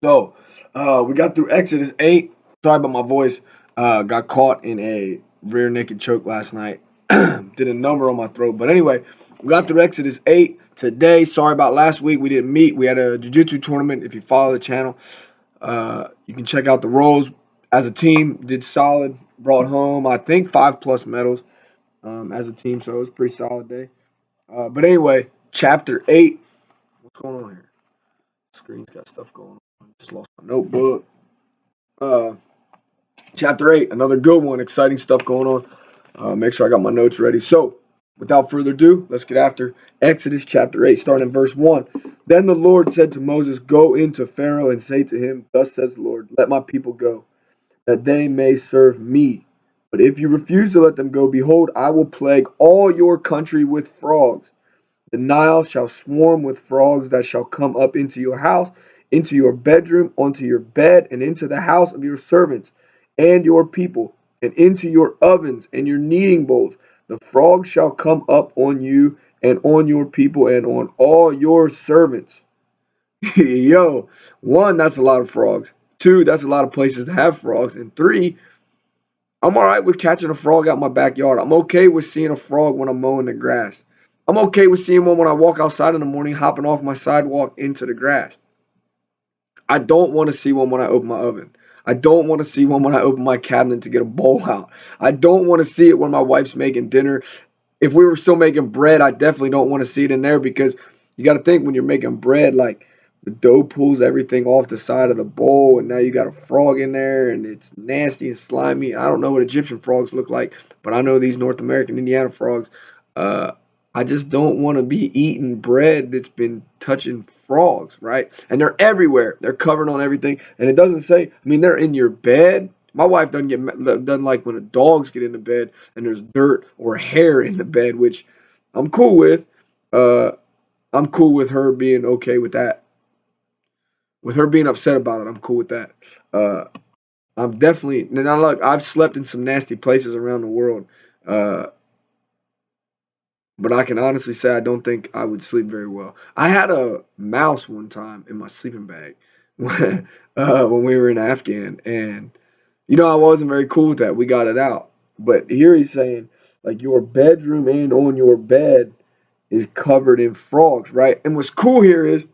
So, we got through Exodus 8. Sorry about my voice. Got caught in a rear naked choke last night. Did a number on my throat. But anyway, we got through Exodus 8 today. Sorry about last week. We didn't meet. We had a jiu-jitsu tournament. If you follow the channel, you can check out the roles. As a team, did solid. Brought home, I think, 5+ medals as a team. So it was a pretty solid day. But anyway, chapter 8. What's going on here? Screen's got stuff going on. Just lost my notebook. Uh, Chapter 8, another good one. Exciting stuff going on. Make sure I got my notes ready. So, without further ado, let's get after Exodus chapter 8, starting in verse 1. Then the Lord said to Moses, Go into Pharaoh and say to him, Thus says the Lord, Let my people go, that they may serve me. But if you refuse to let them go, behold, I will plague all your country with frogs. The Nile shall swarm with frogs that shall come up into your house, into your bedroom, onto your bed, and into the house of your servants and your people, and into your ovens and your kneading bowls. The frogs shall come up on you and on your people and on all your servants. Yo, one, that's a lot of frogs. Two, that's a lot of places to have frogs. And three, I'm all right with catching a frog out my backyard. I'm okay with seeing a frog when I'm mowing the grass. I'm okay with seeing one when I walk outside in the morning, hopping off my sidewalk into the grass. I don't want to see one when I open my oven. I don't want to see one when I open my cabinet to get a bowl out. I don't want to see it when my wife's making dinner. If we were still making bread, I definitely don't want to see it in there because you got to think when you're making bread, like the dough pulls everything off the side of the bowl, and now you got a frog in there, and it's nasty and slimy. I don't know what Egyptian frogs look like, but I know these North American Indiana frogs. Uh, I just don't want to be eating bread that's been touching frogs, right? And they're everywhere. They're covered on everything, and it doesn't say. I mean, they're in your bed. My wife doesn't like when the dogs get into bed and there's dirt or hair in the bed, which I'm cool with. Uh, I'm cool with her being okay with that. With her being upset about it, I'm cool with that. Uh, I'm definitely now look. I've slept in some nasty places around the world, uh, but I can honestly say I don't think I would sleep very well. I had a mouse one time in my sleeping bag when we were in Afghan, and I wasn't very cool with that. We got it out, but here he's saying like your bedroom and on your bed is covered in frogs, right? And what's cool here is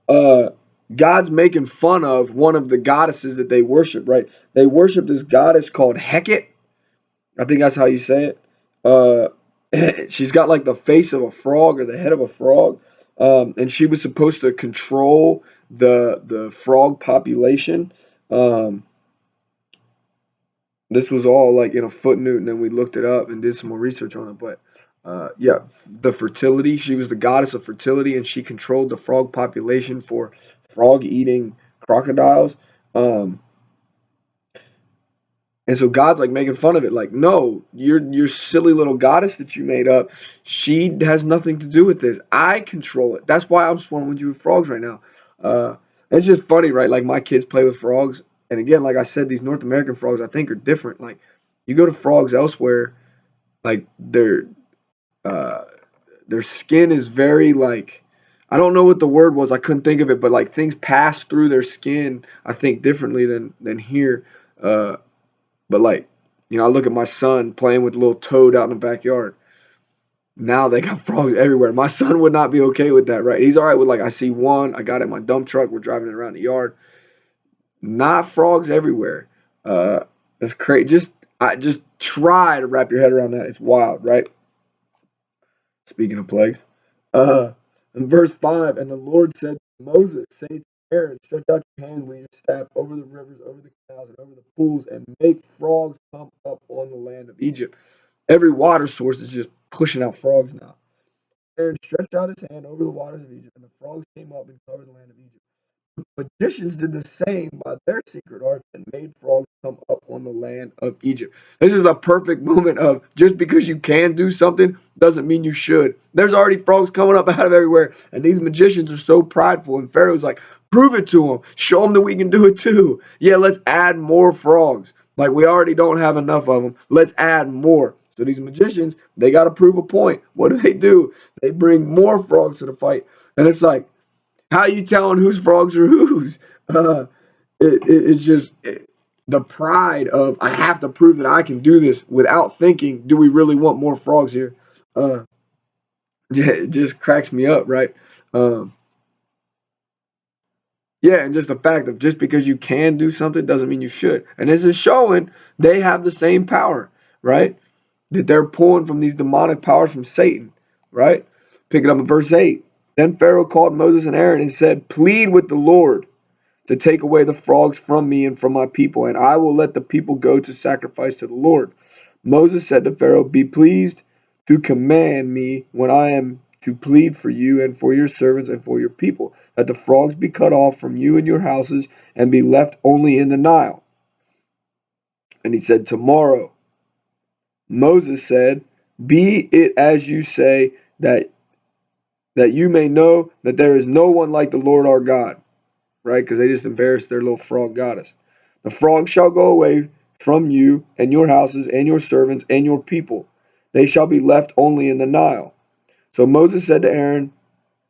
uh God's making fun of one of the goddesses that they worship, right? They worship this goddess called Heket. I think that's how you say it. Uh she's got like the face of a frog or the head of a frog. And she was supposed to control the frog population. Um this was all like in a footnote, and then we looked it up and did some more research on it. But yeah, the fertility. She was the goddess of fertility, and she controlled the frog population for frog-eating crocodiles. Um, and so God's like making fun of it, like, no, your silly little goddess that you made up, she has nothing to do with this. I control it. That's why I'm swarming with you with frogs right now. Uh, it's just funny, right? Like my kids play with frogs, and again, like I said, these North American frogs I think are different. Like you go to frogs elsewhere, like uh, their skin is very like I don't know what the word was. I couldn't think of it, but like things pass through their skin, I think differently than here. Uh, but like, I look at my son playing with a little toad out in the backyard. Now they got frogs everywhere. My son would not be okay with that, right? He's all right with like I see one, I got it in my dump truck, we're driving it around the yard. Not frogs everywhere. Uh, that's crazy. Just try to wrap your head around that. It's wild, right? Speaking of plagues. Uh, in verse 5, and the Lord said to Moses, say to Aaron, stretch out your hand with your staff over the rivers, over the canals, and over the pools, and make frogs come up on the land of Egypt. Every water source is just pushing out frogs now. Aaron stretched out his hand over the waters of Egypt, and the frogs came up and covered the land of Egypt. Magicians did the same by their secret arts and made frogs come up on the land of Egypt. This is a perfect moment of just because you can do something doesn't mean you should. There's already frogs coming up out of everywhere, and these magicians are so prideful. And Pharaoh's like, prove it to them, show them that we can do it too. Yeah, let's add more frogs. Like we already don't have enough of them. Let's add more. So these magicians, they got to prove a point. What do? They bring more frogs to the fight, and it's like, How you telling whose frogs are whose? Uh, it's just the pride of I have to prove that I can do this without thinking. Do we really want more frogs here? Uh, yeah, it just cracks me up, right? Um, yeah, and just the fact of just because you can do something doesn't mean you should. And this is showing they have the same power, right? That they're pulling from these demonic powers from Satan, right? Pick it up in verse 8. Then Pharaoh called Moses and Aaron and said, plead with the Lord to take away the frogs from me and from my people, and I will let the people go to sacrifice to the Lord. Moses said to Pharaoh, be pleased to command me when I am to plead for you and for your servants and for your people, that the frogs be cut off from you and your houses and be left only in the Nile. And he said, tomorrow. Moses said, be it as you say, that you may know that there is no one like the Lord our God. Right? Because they just embarrassed their little frog goddess. The frogs shall go away from you and your houses and your servants and your people. They shall be left only in the Nile. So Moses said to Aaron,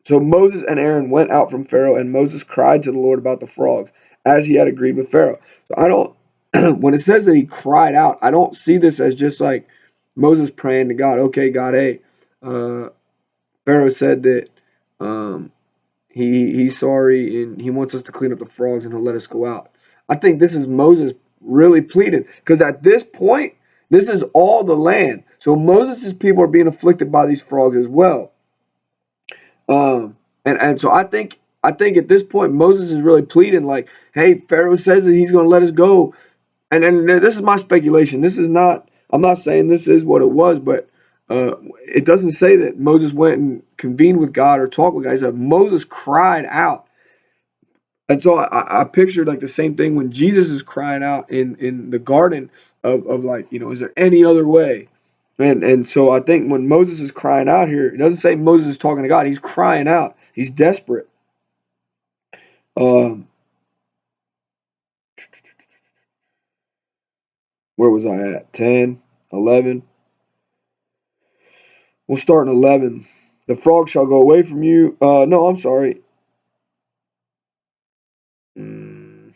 so Moses and Aaron went out from Pharaoh, and Moses cried to the Lord about the frogs, as he had agreed with Pharaoh. So I don't, when it says that he cried out, I don't see this as just like Moses praying to God, okay, God, hey, uh, Pharaoh said that um, he's sorry and he wants us to clean up the frogs and he'll let us go out. I think this is Moses really pleading because at this point, this is all the land. So Moses' people are being afflicted by these frogs as well. And so I think at this point Moses is really pleading like, hey, Pharaoh says that he's going to let us go, and this is my speculation. This is not. I'm not saying this is what it was, but it doesn't say that Moses went and convened with God or talked with God. It said Moses cried out, and so I pictured like the same thing when Jesus is crying out in the garden of like, is there any other way? And so I think when Moses is crying out here, it doesn't say Moses is talking to God. He's crying out. He's desperate. Um, where was I at? 10, 11. We'll start in 11. The frog shall go away from you. No, I'm sorry. Mm,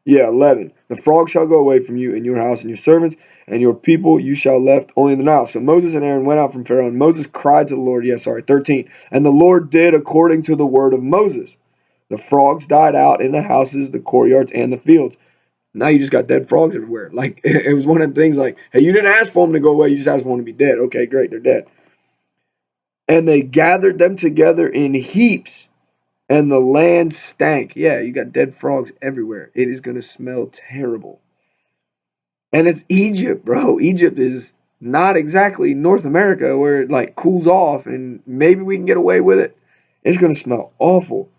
yeah, 11. The frog shall go away from you and your house and your servants and your people you shall left only in the Nile. So Moses and Aaron went out from Pharaoh, and Moses cried to the Lord. Yeah, sorry, 13. And the Lord did according to the word of Moses. The frogs died out in the houses, the courtyards, and the fields. Now you just got dead frogs everywhere. Like it was one of the things like, hey, you didn't ask for them to go away, you just asked for them to be dead. Okay, great, they're dead. And they gathered them together in heaps, and the land stank. Yeah, you got dead frogs everywhere. It is gonna smell terrible. And it's Egypt, bro. Egypt is not exactly North America where it like cools off and maybe we can get away with it. It's gonna smell awful.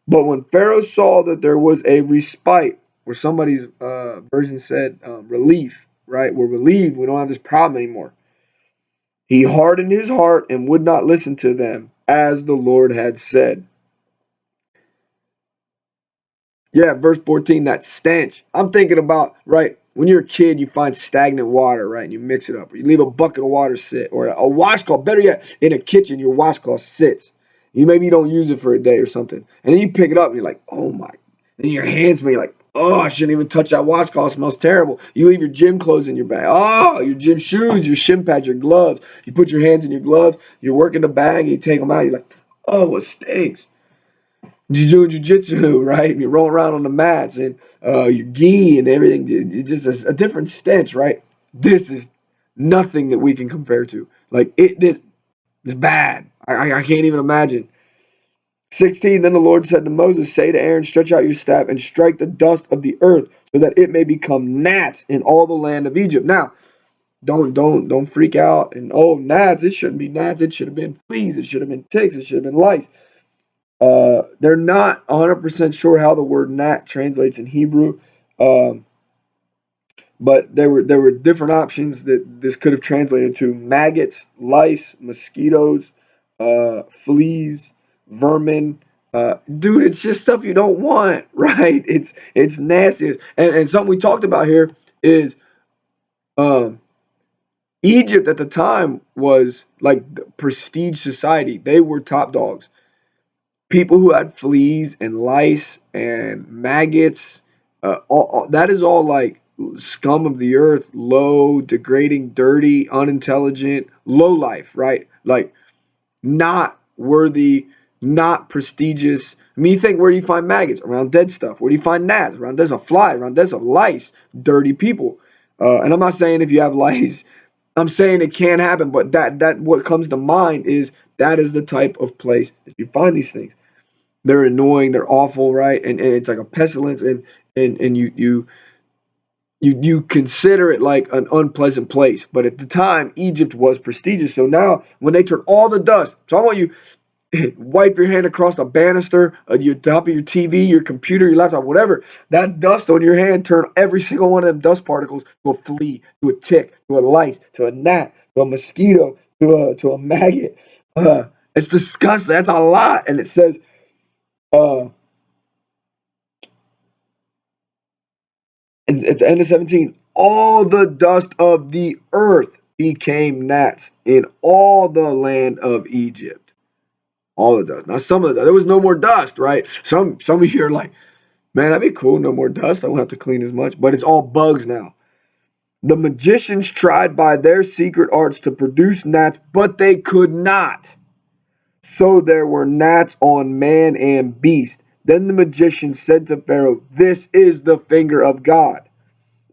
But when Pharaoh saw that there was a respite, where somebody's version said relief, right? We're relieved. We don't have this problem anymore. He hardened his heart and would not listen to them, as the Lord had said. Yeah, verse 14, that stench. I'm thinking about, right, when you're a kid, you find stagnant water, right, and you mix it up. Or you leave a bucket of water sit, or a washcloth, better yet, in a kitchen, your washcloth sits. Maybe you don't use it for a day or something. And then you pick it up and you're like, oh my. And your hands smell, you're like, oh, I shouldn't even touch that washcloth. It smells terrible. You leave your gym clothes in your bag. Oh, your gym shoes, your shin pads, your gloves. You put your hands in your gloves, you're working the bag, you take them out, you're like, oh, it stinks. You doing jujitsu, right? You're rolling around on the mats and your gi and everything. It's just a different stench, right? This is nothing that we can compare to. Like this is bad. I can't even imagine. 16. Then the Lord said to Moses, "Say to Aaron, stretch out your staff and strike the dust of the earth, so that it may become gnats in all the land of Egypt." Now, don't freak out and oh gnats. It shouldn't be gnats. It should have been fleas. It should have been ticks. It should have been lice. They're not 100% sure how the word gnat translates in Hebrew, um, but there were different options that this could have translated to: maggots, lice, mosquitoes, fleas, vermin. Dude, it's just stuff you don't want, right? It's nasty, and something we talked about here is um, Egypt at the time was like the prestige society. They were top dogs. People who had fleas and lice and maggots, that is all like scum of the earth, low, degrading, dirty, unintelligent, low life, right? Like not worthy, not prestigious. I mean, you think, where do you find maggots? Around dead stuff. Where do you find gnats? Around dead stuff. Flies. Around dead stuff. Lice. Dirty people. And I'm not saying if you have lice, I'm saying it can happen, but that what comes to mind is that is the type of place that you find these things. They're annoying. They're awful, right? And it's like a pestilence, and you consider it like an unpleasant place. But at the time, Egypt was prestigious. So now, when they turn all the dust, so I want you wipe your hand across a banister, your top of your TV, your computer, your laptop, whatever. That dust on your hand turn every single one of them dust particles to a flea, to a tick, to a lice, to a gnat, to a mosquito, to a maggot. It's disgusting. That's a lot. And it says, uh, at the end of 17, all the dust of the earth became gnats in all the land of Egypt. All the dust. Not some of the dust. There was no more dust, right? Some of you are like, man, that'd be cool. No more dust. I won't have to clean as much. But it's all bugs now. The magicians tried by their secret arts to produce gnats, but they could not. So there were gnats on man and beast. Then the magician said to Pharaoh, "This is the finger of God."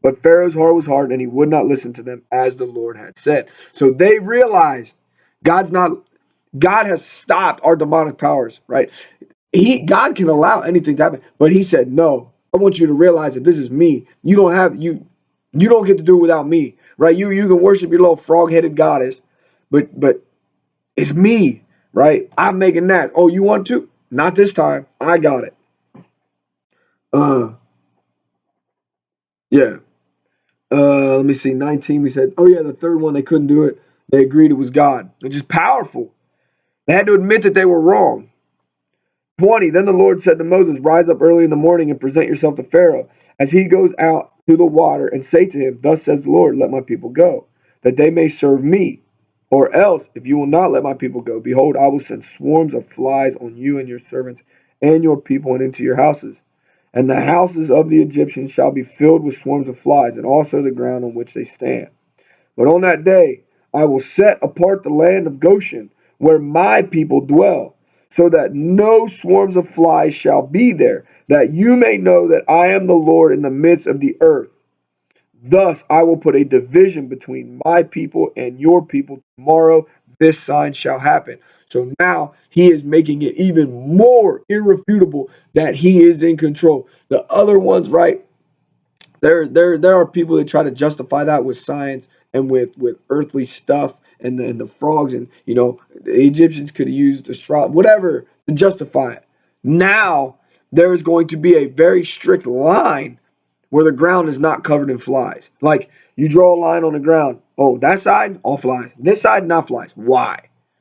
But Pharaoh's heart was hard, and he would not listen to them, as the Lord had said. So they realized God's not. God has stopped our demonic powers, right? God can allow anything to happen, but he said, "No, I want you to realize that this is me. You don't get to do it without me, right? You can worship your little frog-headed goddess, but it's me, right? I'm making that. Oh, you want to? Not this time. I got it." Uh, yeah. Let me see. 19. We said, oh yeah, the third one they couldn't do it. They agreed it was God, which is powerful. They had to admit that they were wrong. 20. Then the Lord said to Moses, "Rise up early in the morning and present yourself to Pharaoh as he goes out to the water, and say to him, 'Thus says the Lord, let my people go, that they may serve me. Or else, if you will not let my people go, behold, I will send swarms of flies on you and your servants and your people and into your houses. And the houses of the Egyptians shall be filled with swarms of flies, and also the ground on which they stand. But on that day I will set apart the land of Goshen, where my people dwell, so that no swarms of flies shall be there, that you may know that I am the Lord in the midst of the earth. Thus I will put a division between my people and your people. Tomorrow this sign shall happen." So now he is making it even more irrefutable that he is in control. The other ones, right? There are people that try to justify that with science and with earthly stuff, and the frogs, and the Egyptians could have used astrology, whatever, to justify it. Now there is going to be a very strict line where the ground is not covered in flies. Like, you draw a line on the ground. Oh, that side, all flies. This side, not flies. Why?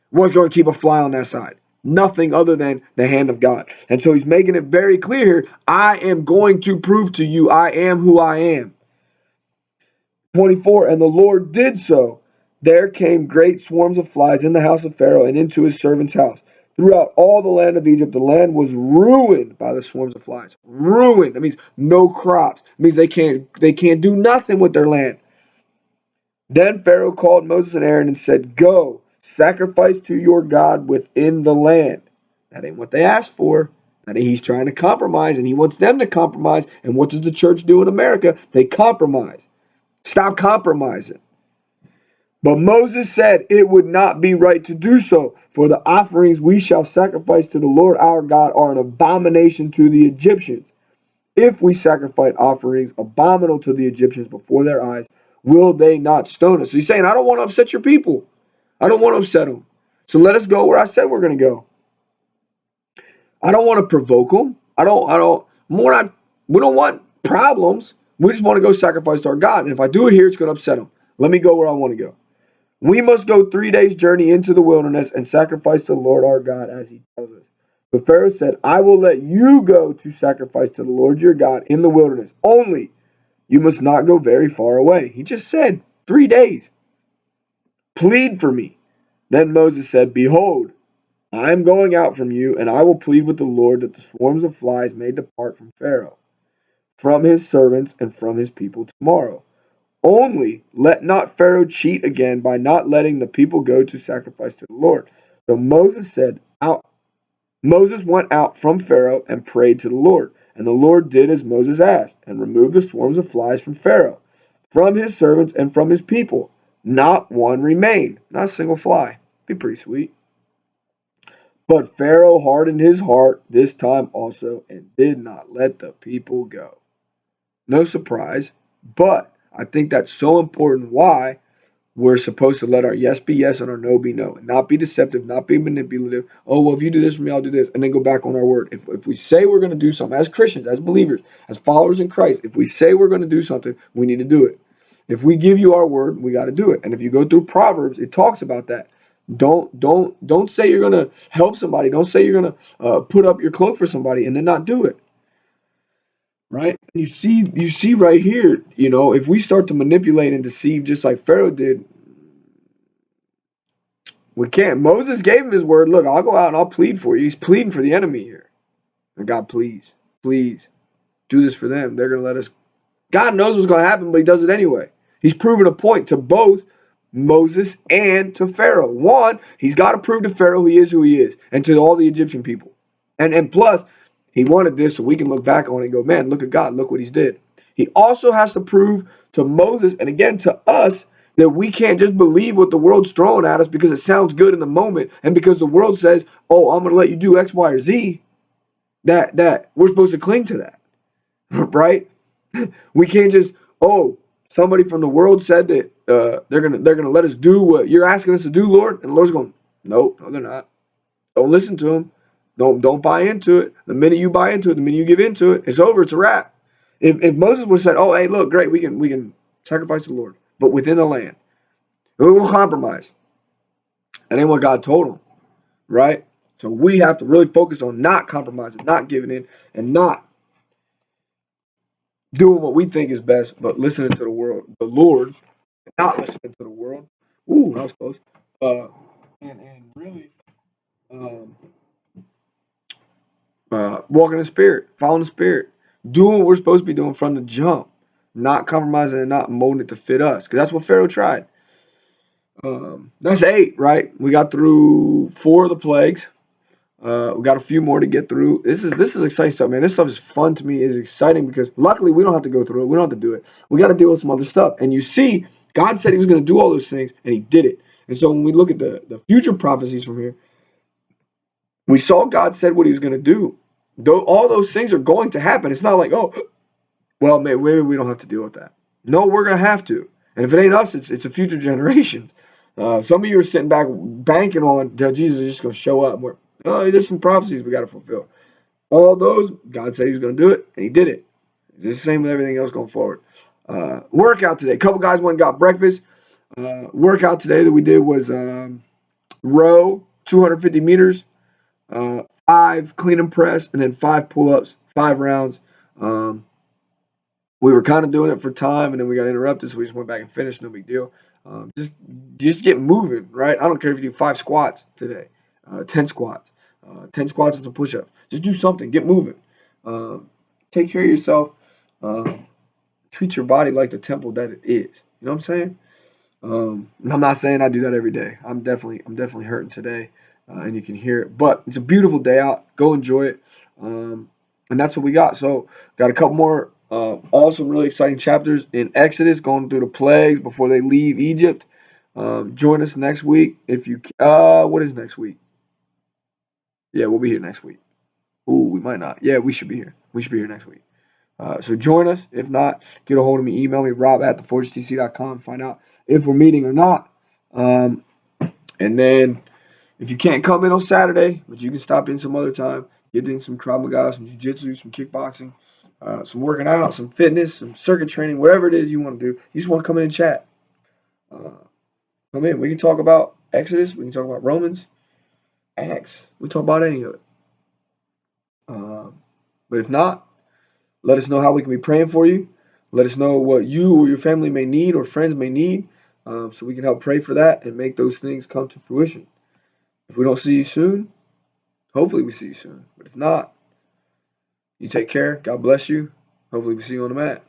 What's going to keep a fly on that side? Nothing other than the hand of God. And so he's making it very clear here. I am going to prove to you I am who I am. 24. And the Lord did so. There came great swarms of flies in the house of Pharaoh and into his servant's house. Throughout all the land of Egypt, the land was ruined by the swarms of flies. Ruined. That means no crops. It means they can't do nothing with their land. Then Pharaoh called Moses and Aaron and said, "Go, sacrifice to your God within the land." That ain't what they asked for. That he's trying to compromise, and he wants them to compromise. And what does the church do in America? They compromise. Stop compromising. But Moses said it would not be right to do so, for the offerings we shall sacrifice to the Lord our God are an abomination to the Egyptians. If we sacrifice offerings abominable to the Egyptians before their eyes, will they not stone us? So he's saying, I don't want to upset your people. I don't want to upset them. So let us go where I said we're going to go. I don't want to provoke them. We don't want problems. We just want to go sacrifice to our God. And if I do it here, it's going to upset them. Let me go where I want to go. We must go 3 days' journey into the wilderness and sacrifice to the Lord our God as he tells us. But Pharaoh said, I will let you go to sacrifice to the Lord your God in the wilderness. Only you must not go very far away. He just said 3 days. Plead for me. Then Moses said, Behold, I am going out from you, and I will plead with the Lord that the swarms of flies may depart from Pharaoh, from his servants, and from his people tomorrow. Only let not Pharaoh cheat again by not letting the people go to sacrifice to the Lord. So Moses went out from Pharaoh and prayed to the Lord. And the Lord did as Moses asked, and removed the swarms of flies from Pharaoh, from his servants, and from his people. Not one remained, not a single fly. Be pretty sweet. But Pharaoh hardened his heart this time also, and did not let the people go. No surprise, but I think that's so important. Why? We're supposed to let our yes be yes and our no be no, and not be deceptive, not be manipulative. Oh, well, if you do this for me, I'll do this, and then go back on our word. If we say we're going to do something as Christians, as believers, as followers in Christ, if we say we're going to do something, we need to do it. If we give you our word, we got to do it. And if you go through Proverbs, it talks about that. Don't say you're going to help somebody. Don't say you're going to put up your cloak for somebody and then not do it. Right? You see right here, if we start to manipulate and deceive just like Pharaoh did, we can't. Moses gave him his word. Look, I'll go out and I'll plead for you. He's pleading for the enemy here. And God, please do this for them. They're going to let us. God knows what's going to happen, but he does it anyway. He's proven a point to both Moses and to Pharaoh. One, he's got to prove to Pharaoh he is who he is, and to all the Egyptian people. And plus, he wanted this so we can look back on it and go, man, look at God. Look what he's did. He also has to prove to Moses and again to us that we can't just believe what the world's throwing at us because it sounds good in the moment and because the world says, oh, I'm going to let you do X, Y, or Z, that we're supposed to cling to that, right? We can't just, oh, somebody from the world said that they're gonna let us do what you're asking us to do, Lord, and the Lord's going, no, they're not. Don't listen to them. Don't buy into it. The minute you buy into it, the minute you give into it, it's over. It's a wrap. If Moses would have said, oh, hey, look, great, we can sacrifice the Lord, but within the land, we will compromise. That ain't what God told him, right? So we have to really focus on not compromising, not giving in, and not doing what we think is best, but listening to the Lord, not listening to the world. Ooh, that was close. Uh, and really um, walking in the Spirit, following the Spirit, doing what we're supposed to be doing from the jump, not compromising and not molding it to fit us, because that's what Pharaoh tried. That's 8, right? We got through 4 of the plagues. We got a few more to get through. This is exciting stuff, man. This stuff is fun to me. It's exciting because luckily we don't have to go through it. We don't have to do it. We got to deal with some other stuff. And you see, God said he was going to do all those things, and he did it. And so when we look at the future prophecies from here, we saw God said what he was going to do. Though all those things are going to happen. It's not like, oh, well, maybe we don't have to deal with that. No, we're going to have to. And if it ain't us, it's the future generations. Some of you are sitting back banking on that Jesus is just going to show up. Oh, there's some prophecies we got to fulfill. All those, God said he was going to do it, and he did it. It's the same with everything else going forward. Workout today. A couple guys went and got breakfast. Workout today that we did was row, 250 meters, 5 clean and press, and then 5 pull-ups, 5 rounds. We were kind of doing it for time, and then we got interrupted, so we just went back and finished. No big deal. Just get moving, right? I don't care if you do 5 squats today, 10 squats, 10 squats and some push-ups. Just do something. Get moving. Take care of yourself. Treat your body like the temple that it is. You know what I'm saying? And I'm not saying I do that every day. I'm definitely hurting today, and you can hear it. But it's a beautiful day out. Go enjoy it. And that's what we got. So got a couple more awesome, really exciting chapters in Exodus, going through the plagues before they leave Egypt. Join us next week if you. What is next week? Yeah, we'll be here next week. Ooh, we might not. Yeah, we should be here. We should be here next week. So join us. If not, get a hold of me. Email me, rob@theforgetc.com. Find out if we're meeting or not. And then if you can't come in on Saturday, but you can stop in some other time, get in some Krav Maga, some Jiu-Jitsu, some kickboxing, some working out, some fitness, some circuit training, whatever it is you want to do. You just want to come in and chat. Come in. We can talk about Exodus. We can talk about Romans, Acts. We can talk about any of it. But if not, let us know how we can be praying for you. Let us know what you or your family may need or friends may need. so we can help pray for that and make those things come to fruition. If we don't see you soon, hopefully we see you soon. But if not, you take care. God bless you. Hopefully we see you on the mat.